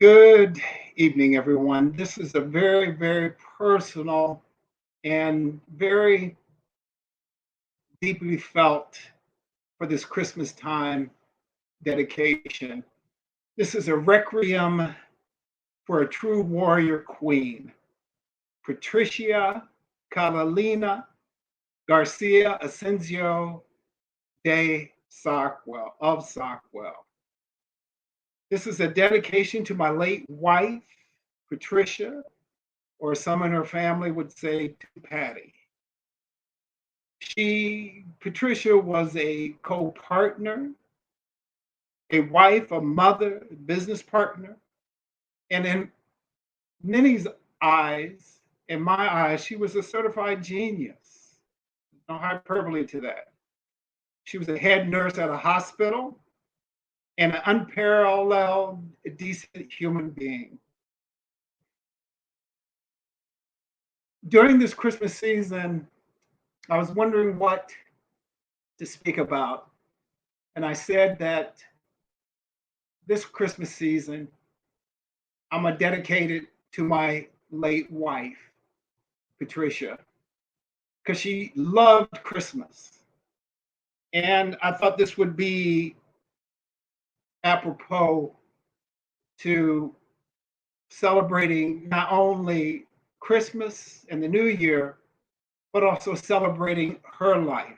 Good evening, everyone. This is a very, very personal and very deeply felt for this Christmas time dedication. This is a requiem for a true warrior queen, Patricia Catalina Garcia Ascencio de Sockwell, of Sockwell. This is a dedication to my late wife, Patricia, or some in her family would say to Patty. Patricia was a co-partner, a wife, a mother, a business partner, and in many's eyes, in my eyes, she was a certified genius. No hyperbole to that. She was a head nurse at a hospital and an unparalleled, decent human being. During this Christmas season, I was wondering what to speak about. And I said that this Christmas season, I'm going to dedicate it to my late wife, Patricia, because she loved Christmas. And I thought this would be apropos to celebrating not only Christmas and the New Year, but also celebrating her life.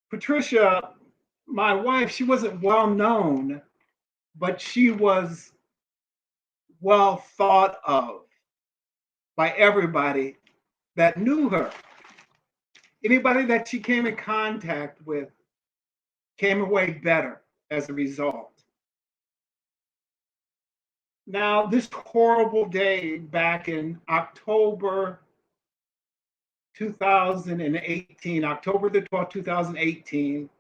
Patricia, my wife, she wasn't well known, but she was well thought of by everybody that knew her. Anybody that she came in contact with came away better as a result. Now, this horrible day back in October 2018, October the 12th, 2018,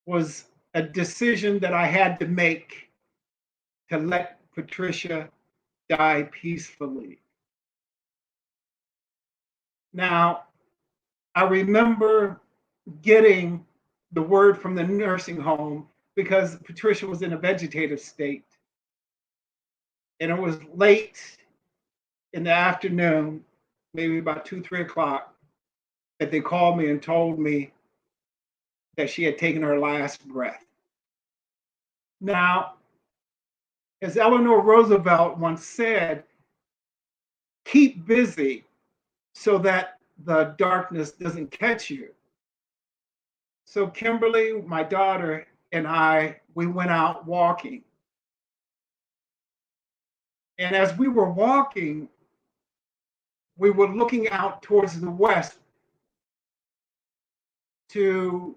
was a decision that I had to make to let Patricia die peacefully. Now, I remember getting the word from the nursing home because Patricia was in a vegetative state. And it was late in the afternoon, maybe about 2, 3 o'clock, that they called me and told me that she had taken her last breath. Now, as Eleanor Roosevelt once said, keep busy so that the darkness doesn't catch you. So Kimberly, my daughter, and I, we went out walking. And as we were walking, we were looking out towards the west to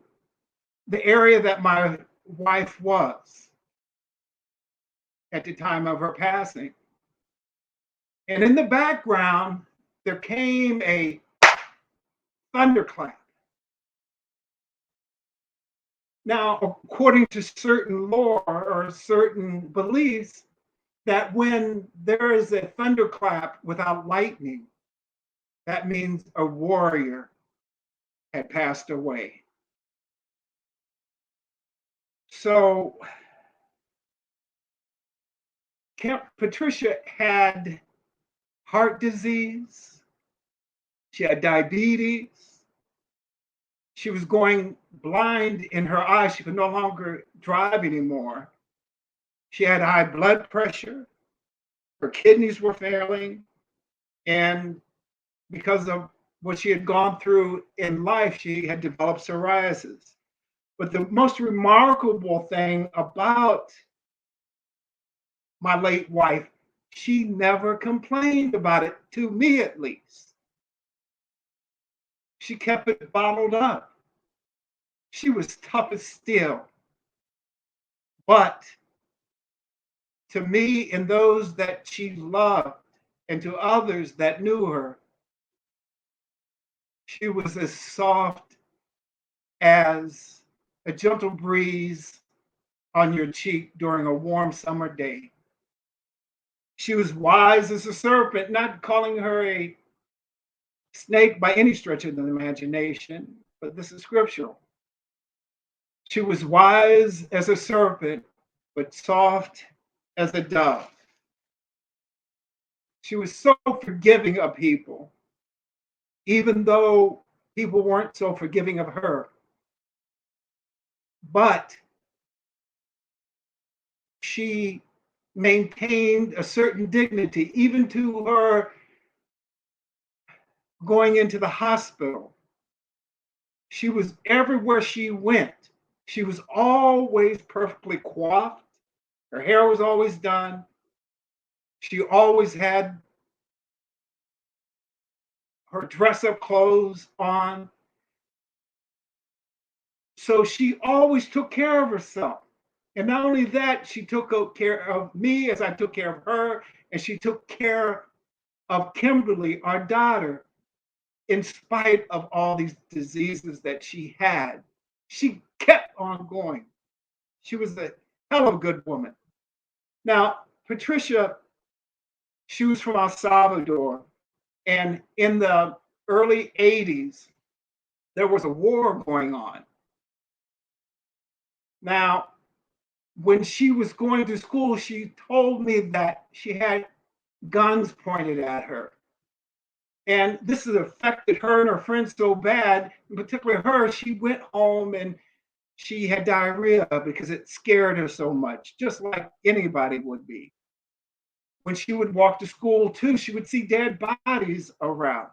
the area that my wife was at the time of her passing. And in the background, there came a thunderclap. Now, according to certain lore or certain beliefs, that when there is a thunderclap without lightning, that means a warrior had passed away. So Patricia had heart disease, she had diabetes, she was going blind in her eyes, she could no longer drive anymore. She had high blood pressure, her kidneys were failing, and because of what she had gone through in life, she had developed psoriasis. But the most remarkable thing about my late wife, she never complained about it, to me at least. She kept it bottled up. She was tough as steel. But to me and those that she loved, and to others that knew her, she was as soft as a gentle breeze on your cheek during a warm summer day. She was wise as a serpent, not calling her a snake by any stretch of the imagination, but this is scriptural. She was wise as a serpent, but soft as a dove. She was so forgiving of people, even though people weren't so forgiving of her. But she maintained a certain dignity, even to her going into the hospital. She was everywhere she went. She was always perfectly coiffed. Her hair was always done. She always had her dress up clothes on. So she always took care of herself. And not only that, she took care of me as I took care of her, and she took care of Kimberly, our daughter, in spite of all these diseases that she had. She kept on going. She was a hell of a good woman. Now, Patricia, she was from El Salvador, and in the early 80s, there was a war going on. Now, when she was going to school, she told me that she had guns pointed at her. And this has affected her and her friends so bad, in particular her, she went home and she had diarrhea because it scared her so much, just like anybody would be. When she would walk to school too, she would see dead bodies around,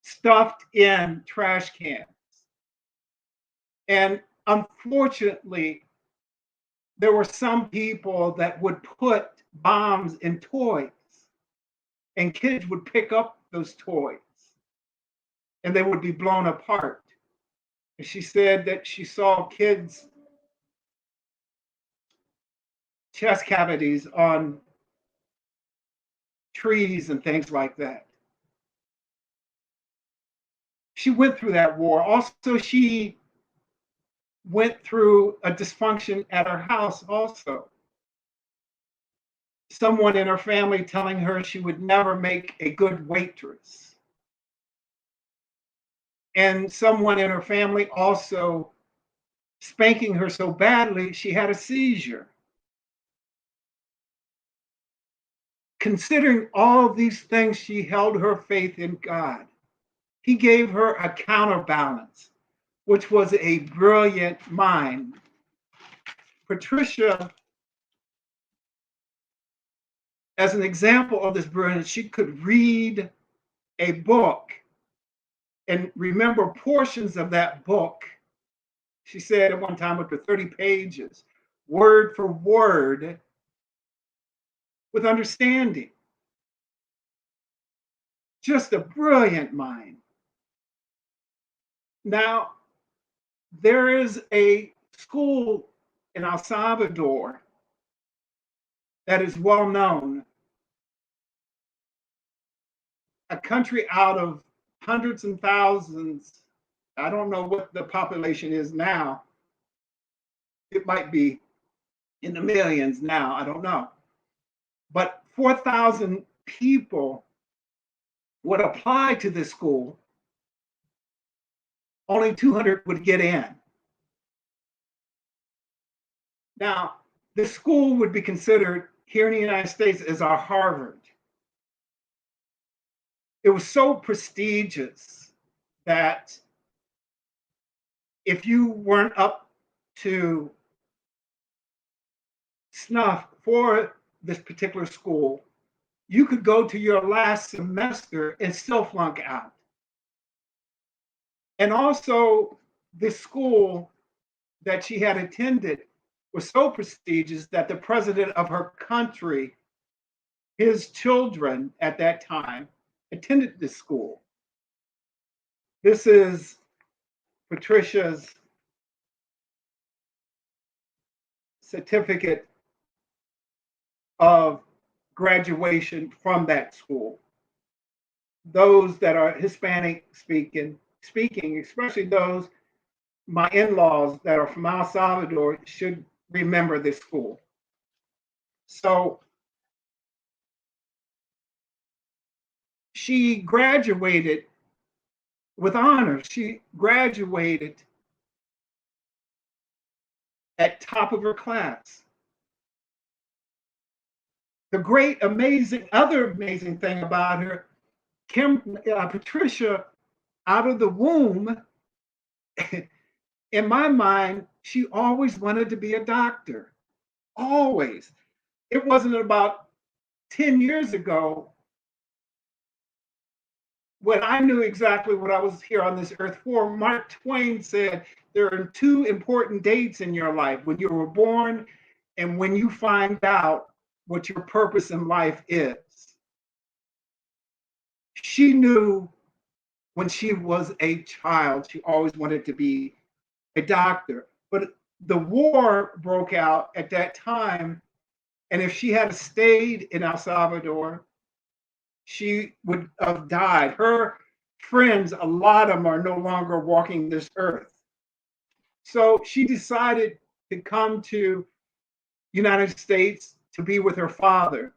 stuffed in trash cans. And unfortunately, there were some people that would put bombs in toys, and kids would pick up those toys and they would be blown apart. And she said that she saw kids' chest cavities on trees and things like that. She went through that war. Also, she went through a dysfunction at her house, also. Someone in her family telling her she would never make a good waitress. And someone in her family also spanking her so badly she had a seizure. Considering all these things, she held her faith in God. He gave her a counterbalance, which was a brilliant mind. Patricia, as an example of this brilliance, she could read a book and remember portions of that book. She said at one time up to 30 pages, word for word, with understanding. Just a brilliant mind. Now, there is a school in El Salvador that is well known, a country out of hundreds and thousands. I don't know what the population is now. It might be in the millions now, I don't know. But 4,000 people would apply to this school. Only 200 would get in. Now, the school would be considered here in the United States as our Harvard. It was so prestigious that if you weren't up to snuff for this particular school, you could go to your last semester and still flunk out. And also, this school that she had attended was so prestigious that the president of her country, his children at that time, attended this school. This is Patricia's certificate of graduation from that school. Those that are Hispanic speaking, especially those my in-laws that are from El Salvador, should remember this school. So she graduated with honors. She graduated at top of her class. The other amazing thing about her, Patricia, out of the womb, in my mind, she always wanted to be a doctor. Always. It wasn't about 10 years ago when I knew exactly what I was here on this earth for. Mark Twain said there are two important dates in your life: when you were born and when you find out what your purpose in life is. She knew when she was a child, she always wanted to be a doctor. But the war broke out at that time. And if she had stayed in El Salvador, she would have died. Her friends, a lot of them are no longer walking this earth. So she decided to come to United States to be with her father.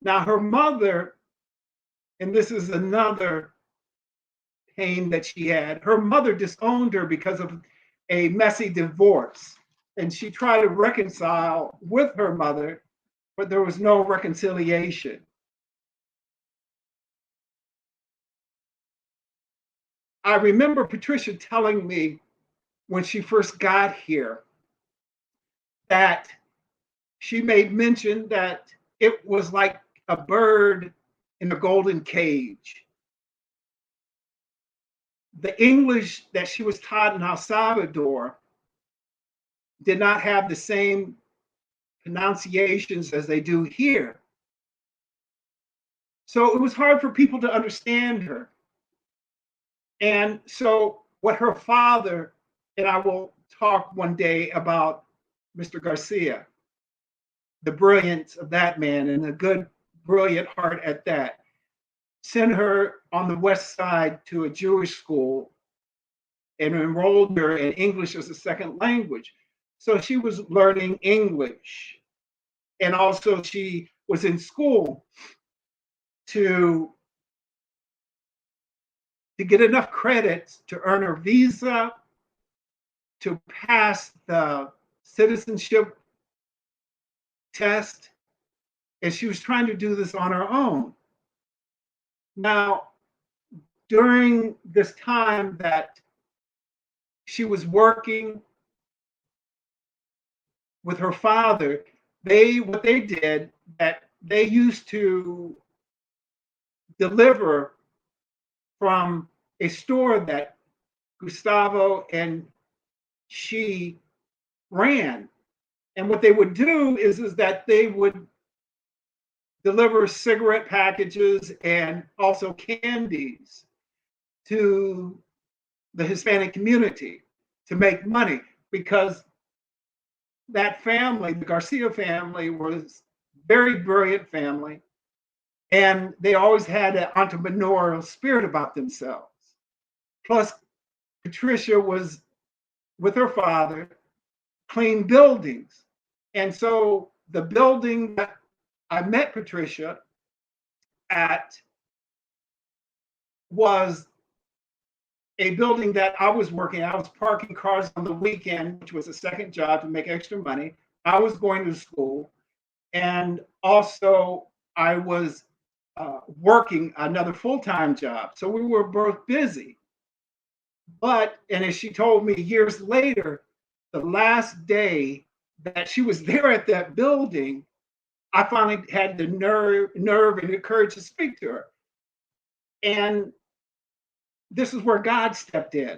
Now her mother, and this is another pain that she had, her mother disowned her because of a messy divorce. And she tried to reconcile with her mother, but there was no reconciliation. I remember Patricia telling me when she first got here that she made mention that it was like a bird in a golden cage. The English that she was taught in El Salvador did not have the same pronunciations as they do here. So it was hard for people to understand her. And so, what her father, and I will talk one day about Mr. Garcia, the brilliance of that man, and a good, brilliant heart at that, sent her on the west side to a Jewish school and enrolled her in English as a second language. So she was learning English. And also, she was in school to get enough credits to earn her visa, to pass the citizenship test. And she was trying to do this on her own. Now, during this time that she was working with her father, what they did, that they used to deliver from a store that Gustavo and she ran. And what they would do is that they would deliver cigarette packages and also candies to the Hispanic community to make money, because that family, the Garcia family, was very brilliant family, and they always had an entrepreneurial spirit about themselves. Plus, Patricia was with her father, clean buildings. And so the building that I met Patricia at was a building that I was working. I was parking cars on the weekend, which was a second job to make extra money. I was going to school, and also I was working another full-time job. So we were both busy. But, and as she told me years later, the last day that she was there at that building, I finally had the nerve and the courage to speak to her. And this is where God stepped in.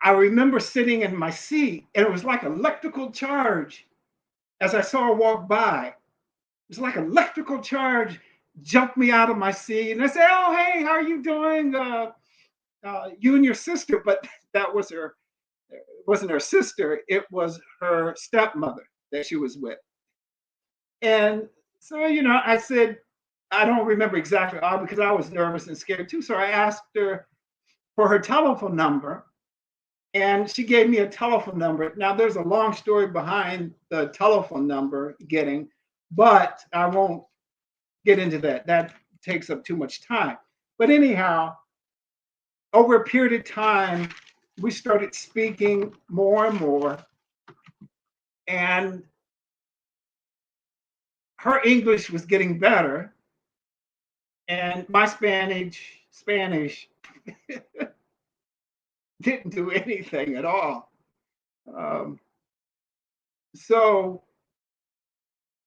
I remember sitting in my seat, and it was like electrical charge as I saw her walk by. It was like electrical charge jumped me out of my seat. And I said, "Oh, hey, how are you doing? You and your sister." But that was her, it wasn't her sister, it was her stepmother that she was with. And so, I said, I don't remember exactly, because I was nervous and scared too. So I asked her for her telephone number, and she gave me a telephone number. Now, there's a long story behind the telephone number getting, but I won't get into that. That takes up too much time. But anyhow, over a period of time, we started speaking more and more. And her English was getting better, and my Spanish didn't do anything at all. Um, so,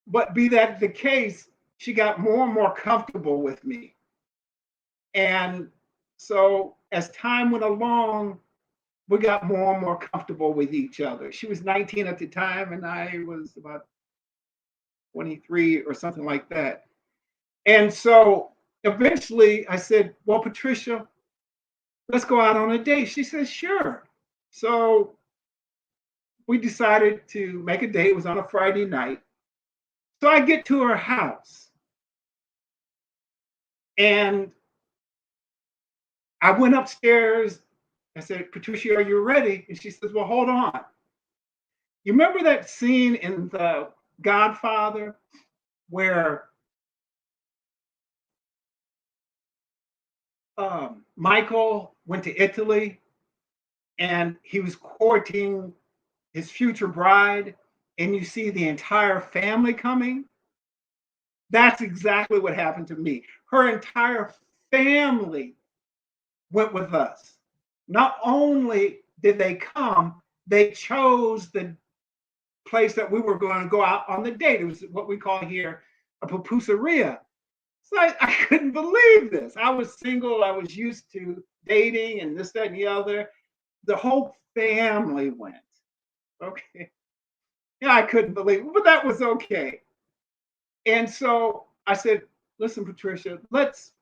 but be that the case, she got more and more comfortable with me. And so as time went along, we got more and more comfortable with each other. She was 19 at the time, and I was about 23 or something like that. And so eventually I said, well, Patricia, let's go out on a date. She said, sure. So we decided to make a date. It was on a Friday night. So I get to her house and I went upstairs. I said, Patricia, are you ready? And she says, well, hold on. You remember that scene in The Godfather where Michael went to Italy and he was courting his future bride, and you see the entire family coming? That's exactly what happened to me. Her entire family went with us. Not only did they come, they chose the place that we were going to go out on the date. It was what we call here a pupuseria. So I couldn't believe this. I was single. I was used to dating and this, that, and the other. The whole family went. Okay. Yeah, I couldn't believe it, but that was okay. And so I said, listen, Patricia, let's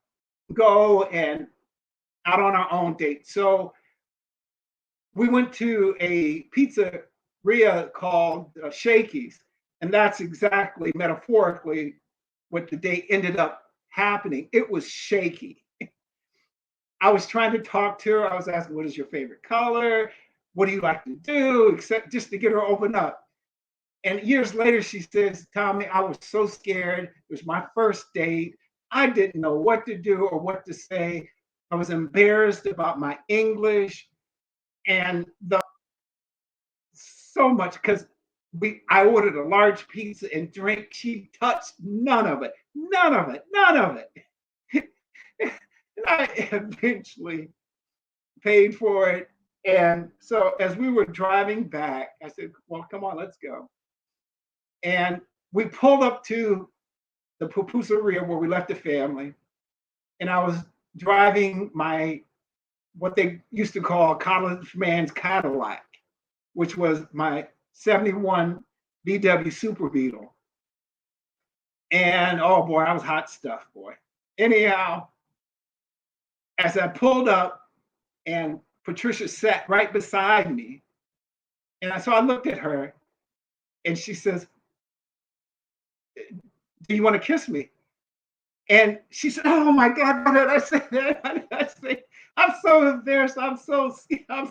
go and out on our own date. So we went to a pizzeria called Shakey's, and that's exactly metaphorically what the date ended up happening. It was shaky. I was trying to talk to her. I was asking, what is your favorite color? What do you like to do? Except just to get her open up. And years later, she says, Tommy, I was so scared. It was my first date. I didn't know what to do or what to say. I was embarrassed about my English and so much because I ordered a large pizza and drink. She touched none of it, none of it, none of it. And I eventually paid for it. And so as we were driving back, I said, well, come on, let's go. And we pulled up to the pupuseria where we left the family. And I was driving what they used to call a college man's Cadillac, which was my 71 VW Super Beetle. And oh boy, I was hot stuff, boy. Anyhow, as I pulled up and Patricia sat right beside me, and so I looked at her and she says, do you want to kiss me? And she said, oh my God, why did I say that? Why did I say? I'm so embarrassed. I'm sorry. I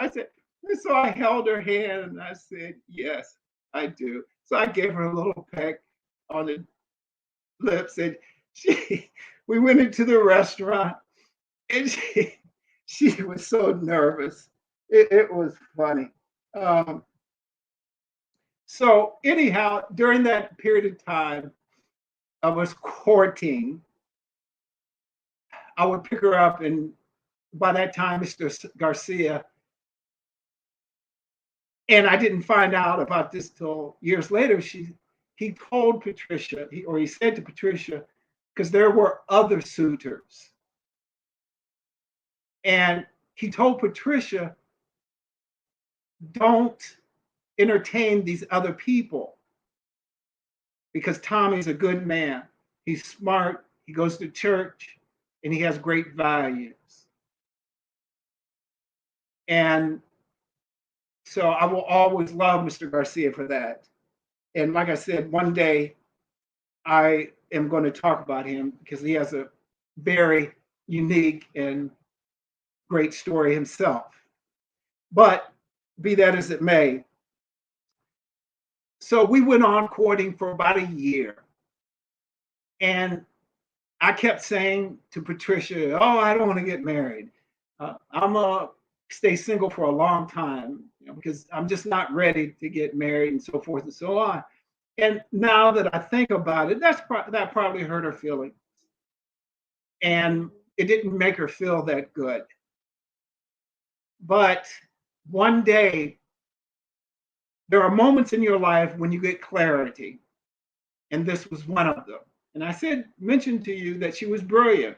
said, and so I held her hand and I said, yes, I do. So I gave her a little peck on the lips and we went into the restaurant and she was so nervous. It was funny. So anyhow, during that period of time, I was courting. I would pick her up, and by that time, Mr. Garcia, and I didn't find out about this till years later. He told Patricia, he said to Patricia, because there were other suitors, and he told Patricia, don't entertain these other people because Tommy's a good man. He's smart. He goes to church, and he has great values. And so I will always love Mr. Garcia for that. And like I said, one day I am going to talk about him because he has a very unique and great story himself. But be that as it may, so we went on courting for about a year. And I kept saying to Patricia, oh, I don't want to get married. I'm going to stay single for a long time, because I'm just not ready to get married and so forth and so on. And now that I think about it, that probably hurt her feelings, and it didn't make her feel that good. But one day, there are moments in your life when you get clarity, and this was one of them. And I mentioned to you that she was brilliant.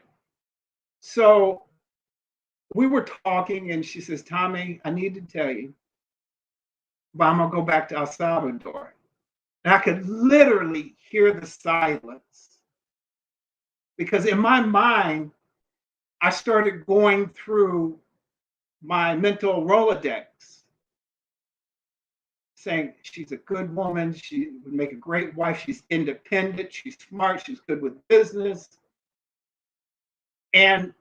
So we were talking, and she says, "Tommy, I need to tell you, but I'm gonna go back to El Salvador." And I could literally hear the silence because in my mind, I started going through my mental Rolodex, saying she's a good woman, she would make a great wife, she's independent, she's smart, she's good with business. And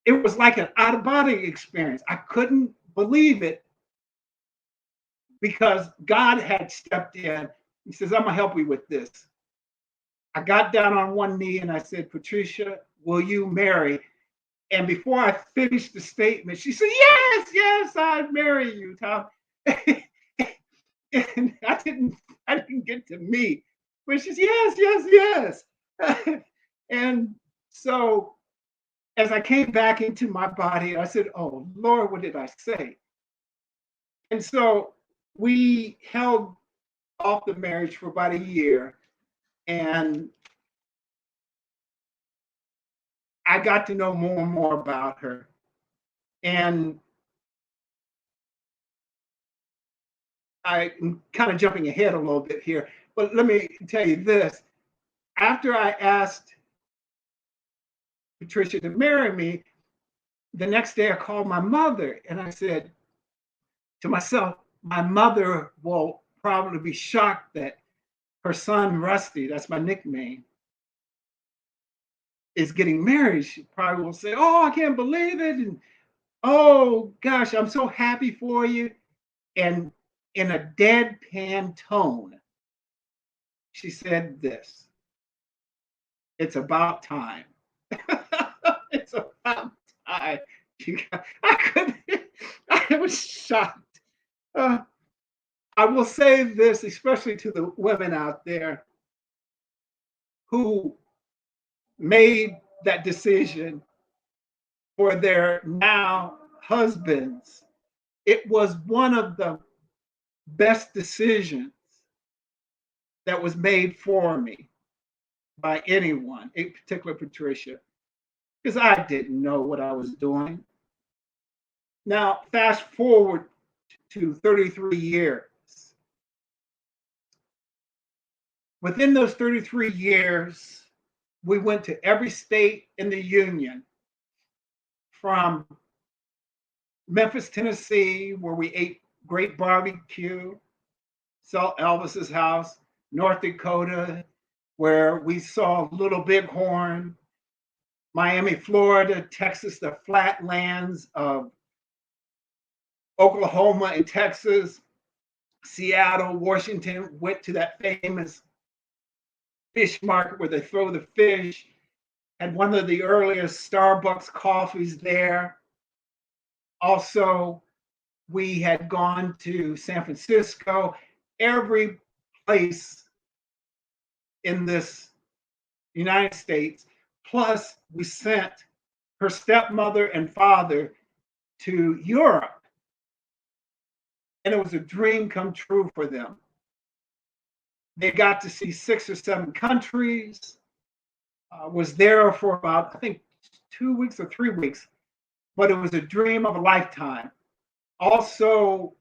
it was like an out of body experience. I couldn't believe it because God had stepped in. He says, "I'm gonna help you with this." I got down on one knee and I said, "Patricia, will you marry?" And before I finished the statement, she said, "Yes, yes, I'd marry you, Tom." And I didn't get to me, but she's yes, yes, yes. And so as I came back into my body, I said, "Oh Lord, what did I say?" And so we held off the marriage for about a year, and I got to know more and more about her. And I'm kind of jumping ahead a little bit here, but let me tell you this. After I asked Patricia to marry me, the next day I called my mother and I said to myself, my mother will probably be shocked that her son, Rusty, that's my nickname, is getting married. She probably will say, "Oh, I can't believe it." And "Oh, gosh, I'm so happy for you." And in a deadpan tone, she said this: "It's about time." It's about time. I couldn't, I was shocked. Uh, I will say this, especially to the women out there who made that decision for their now husbands. It was one of the best decisions that was made for me by anyone, in particular Patricia, because I didn't know what I was doing. Now, fast forward to 33 years. Within those 33 years, we went to every state in the union, from Memphis, Tennessee, where we ate great barbecue, saw Elvis's house, North Dakota, where we saw Little Bighorn, Miami, Florida, Texas, the flatlands of Oklahoma and Texas, Seattle, Washington, went to that famous fish market where they throw the fish, had one of the earliest Starbucks coffees there. Also, we had gone to San Francisco, every place in this United States. Plus, we sent her stepmother and father to Europe. And it was a dream come true for them. They got to see 6 or 7 countries, was there for about, I think, 2 weeks or 3 weeks, but it was a dream of a lifetime. Also,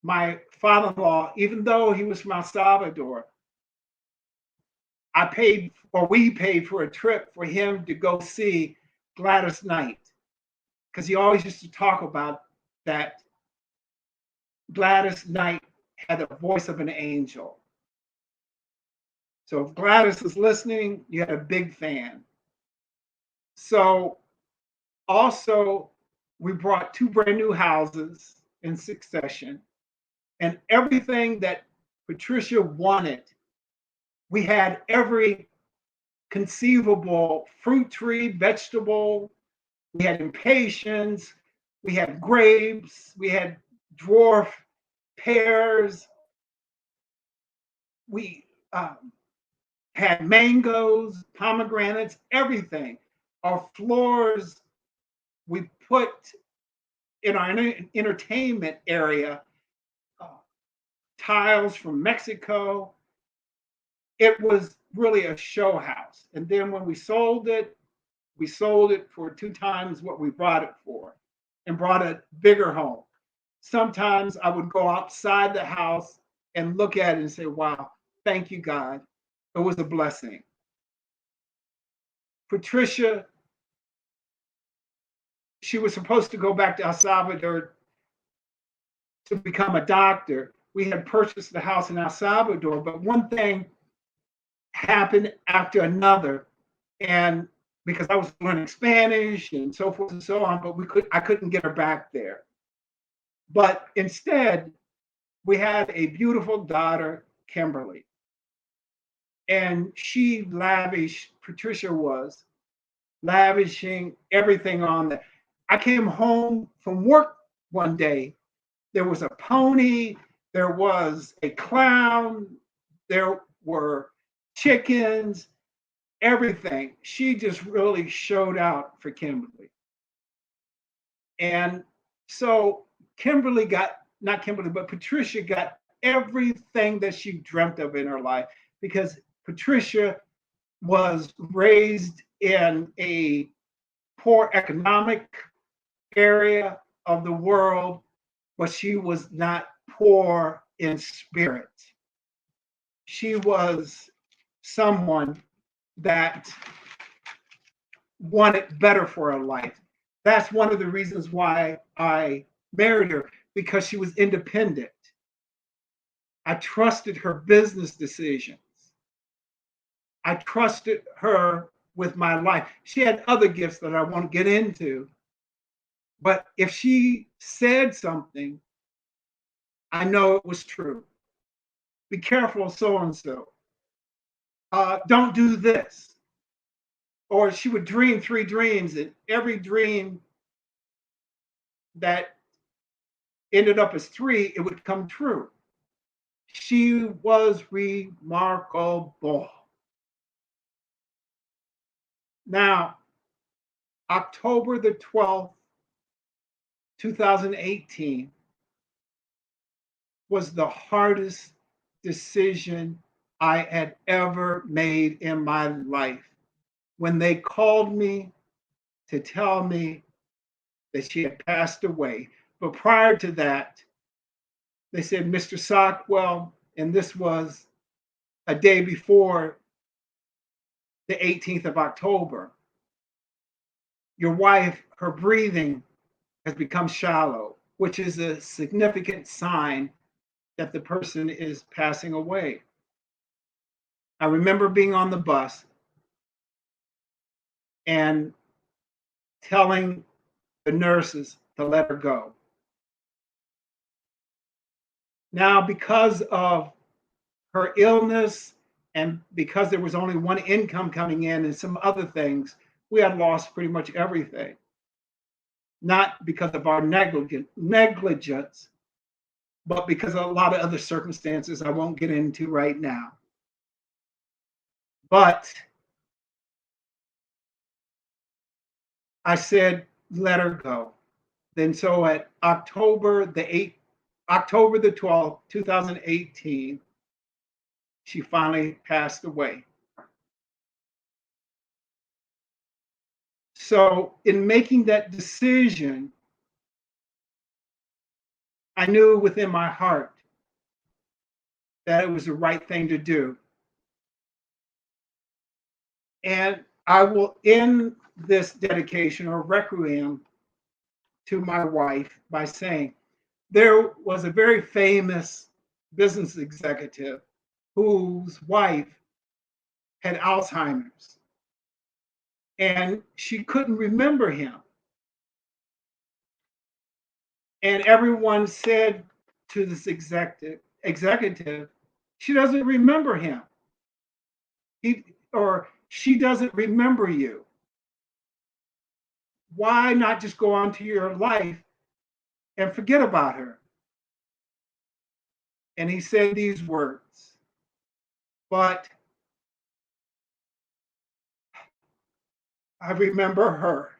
my father in law, even though he was from El Salvador, we paid for a trip for him to go see Gladys Knight, because he always used to talk about that Gladys Knight had the voice of an angel. So if Gladys is listening, you had a big fan. So also, we brought 2 brand new houses in succession, and everything that Patricia wanted. We had every conceivable fruit tree, vegetable. We had impatiens. We had grapes. We had dwarf pears. We had mangoes, pomegranates, everything. Our floors, we put in our entertainment area uh, tiles from Mexico. It was really a show house. And then when we sold it for 2 times what we bought it for and brought a bigger home. Sometimes I would go outside the house and look at it and say, wow, thank you, God. It was a blessing. Patricia, she was supposed to go back to El Salvador to become a doctor. We had purchased the house in El Salvador, but one thing happened after another. And because I was learning Spanish and so forth and so on, but I couldn't get her back there. But instead, we had a beautiful daughter, Kimberly, and Patricia was lavishing everything on that. I came home from work one day. There was a pony, there was a clown, there were chickens, everything. She just really showed out for Kimberly. And so not Kimberly, but Patricia got everything that she dreamt of in her life because Patricia was raised in a poor economic area of the world, but she was not poor in spirit. She was someone that wanted better for her life. That's one of the reasons why I married her, because she was independent. I trusted her business decisions. I trusted her with my life. She had other gifts that I won't get into, but if she said something, I know it was true. Be careful of so and so. Don't do this. Or she would dream 3 dreams, and every dream that ended up as 3, it would come true. She was remarkable. Now, October the 12th, 2018, was the hardest decision I had ever made in my life. When they called me to tell me that she had passed away. But prior to that, they said, Mr. Sockwell, and this was a day before the 18th of October, your wife, her breathing has become shallow, which is a significant sign that the person is passing away. I remember being on the bus and telling the nurses to let her go. Now, because of her illness and because there was only one income coming in and some other things, we had lost pretty much everything. Not because of our negligence, but because of a lot of other circumstances I won't get into right now. But I said, let her go. Then so at October the 12th, 2018, she finally passed away. So in making that decision, I knew within my heart that it was the right thing to do. And I will end this dedication or requiem to my wife by saying, there was a very famous business executive whose wife had Alzheimer's and she couldn't remember him. And everyone said to this executive, she doesn't remember him. Or she doesn't remember you. Why not just go on to your life and forget about her? And he said these words: But I remember her